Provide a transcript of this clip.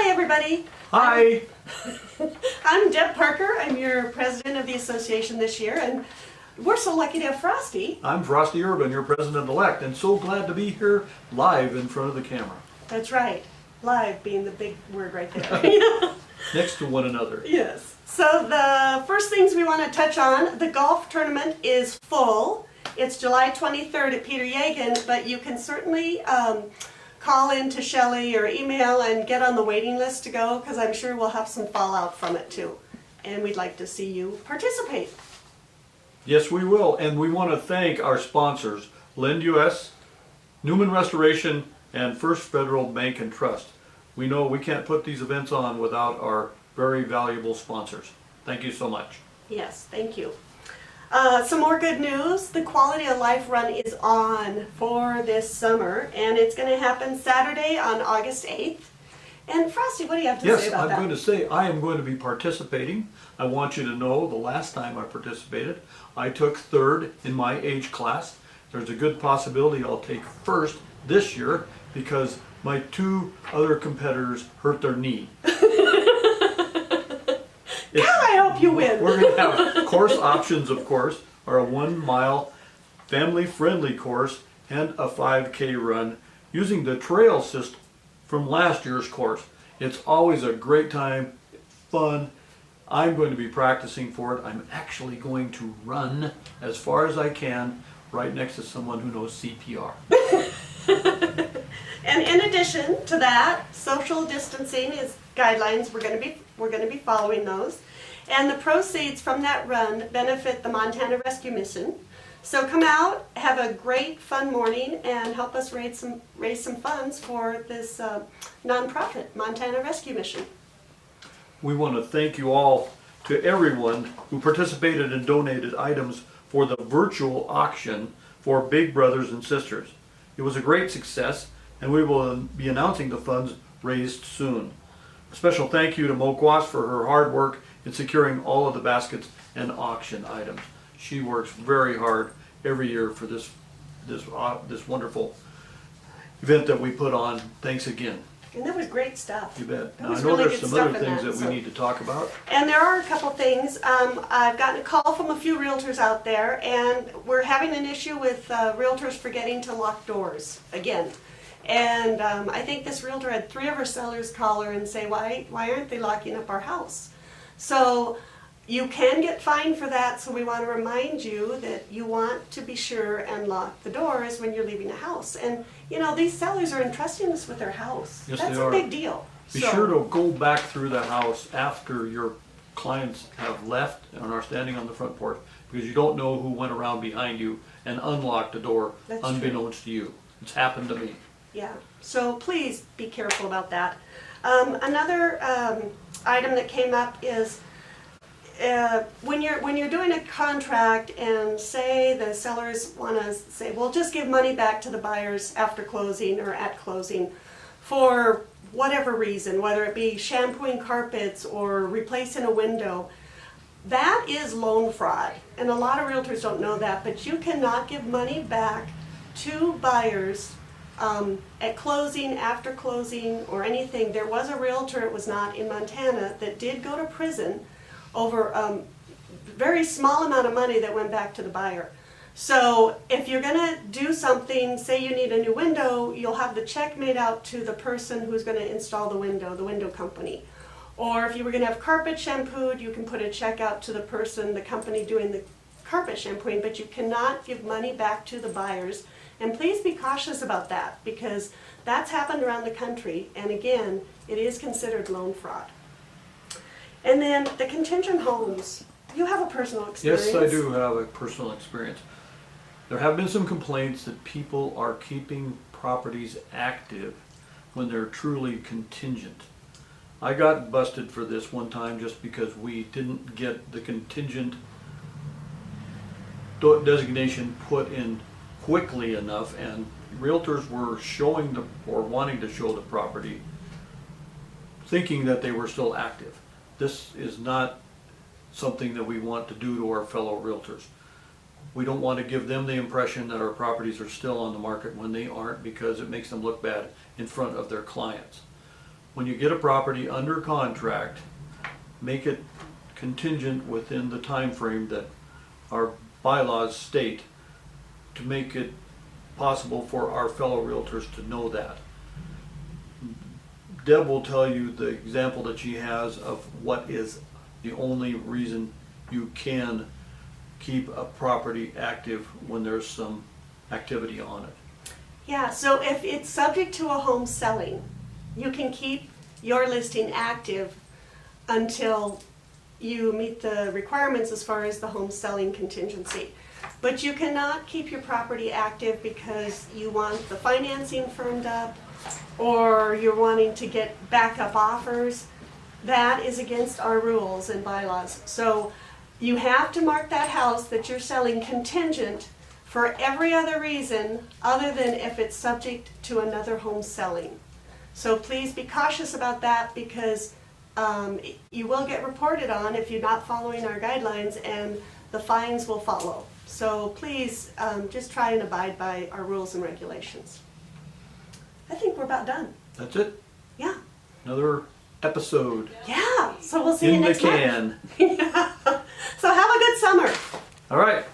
Hi, everybody. Hi. I'm Deb Parker. I'm your president of the association this year, and we're so lucky to have Frosty. I'm Frosty Urban, your president-elect, and so glad to be here live in front of the camera. That's right. Live being the big word right there. Next to one another. Yes. So the first things we want to touch on, the golf tournament is full. It's July 23rd at Peter Yagan, but you can certainly call in to Shelley or email and get on the waiting list to go, because I'm sure we'll have some fallout from it too. And we'd like to see you participate. Yes, we will, and we want to thank our sponsors, Lend US, Newman Restoration, and First Federal Bank and Trust. We know we can't put these events on without our very valuable sponsors. Thank you so much. Yes, thank you. Some more good news. The Quality of Life Run is on for this summer, and it's going to happen Saturday on August 8th. And Frosty, what do you have to say Yes, about I'm that? going to say I am going to be participating. I want you to know the last time I participated, I took third in my age class. There's a good possibility I'll take first this year because my two other competitors hurt their knee. God, I hope you win. We're going to have course options, of course, are a 1 mile family-friendly course and a 5K run using the trail system from last year's course. It's always a great time, fun. I'm going to be practicing for it. I'm actually going to run as far as I can right next to someone who knows CPR. And in addition to that, social distancing is guidelines. We're going to be following those. And the proceeds from that run benefit the Montana Rescue Mission. So come out, have a great fun morning, and help us raise some funds for this nonprofit, Montana Rescue Mission. We want to thank you all, to everyone who participated and donated items for the virtual auction for Big Brothers and Sisters. It was a great success, and we will be announcing the funds raised soon. A special thank you to Mo Guas for her hard work in securing all of the baskets and auction items. She works very hard every year for this wonderful event that we put on. Thanks again. And that was great stuff. You bet. That Now, was I know really there's good some other stuff in things that we need to talk about. And there are a couple things. I've gotten a call from a few realtors out there, and we're having an issue with realtors forgetting to lock doors again. And I think this realtor had 3 of her sellers call her and say, why aren't they locking up our house? So you can get fined for that, so we want to remind you that you want to be sure and lock the doors when you're leaving a house. And you know, these sellers are entrusting us with their house. Yes, That's they a are. big deal. Be sure to go back through the house after your clients have left and are standing on the front porch, because you don't know who went around behind you and unlocked the door. That's unbeknownst to you. It's happened to me. Yeah, so please be careful about that. Another item that came up is when you're doing a contract and say the sellers want to say, well, just give money back to the buyers after closing or at closing for whatever reason, whether it be shampooing carpets or replacing a window. That is loan fraud, and a lot of realtors don't know that, but you cannot give money back to buyers at closing, after closing, or anything. There was a realtor, it was not in Montana, that did go to prison over a very small amount of money that went back to the buyer. So if you're going to do something, say you need a new window, you'll have the check made out to the person who's going to install the window company. Or if you were going to have carpet shampooed, you can put a check out to the person, the company doing the carpet shampooing, but you cannot give money back to the buyers. And please be cautious about that, because that's happened around the country, and again, it is considered loan fraud. And then the contingent homes. You have a personal experience. Yes, I do have a personal experience. There have been some complaints that people are keeping properties active when they're truly contingent. I got busted for this one time just because we didn't get the contingent designation put in quickly enough, and realtors were showing or wanting to show the property thinking that they were still active. This is not something that we want to do to our fellow realtors. We don't want to give them the impression that our properties are still on the market when they aren't, because it makes them look bad in front of their clients. when you get a property under contract, make it contingent within the time frame that our bylaws state, to make it possible for our fellow realtors to know that. Deb will tell you the example that she has of what is the only reason you can keep a property active when there's some activity on it. Yeah, so if it's subject to a home selling, you can keep your listing active until you meet the requirements as far as the home selling contingency. But you cannot keep your property active because you want the financing firmed up or you're wanting to get backup offers. That is against our rules and bylaws. So you have to mark that house that you're selling contingent for every other reason other than if it's subject to another home selling. So please be cautious about that, because you will get reported on if you're not following our guidelines, and the fines will follow. So please just try and abide by our rules and regulations. I think we're about done. That's it. Yeah. Another episode Yeah. So we'll see you in the next month. can. So have a good summer. All right.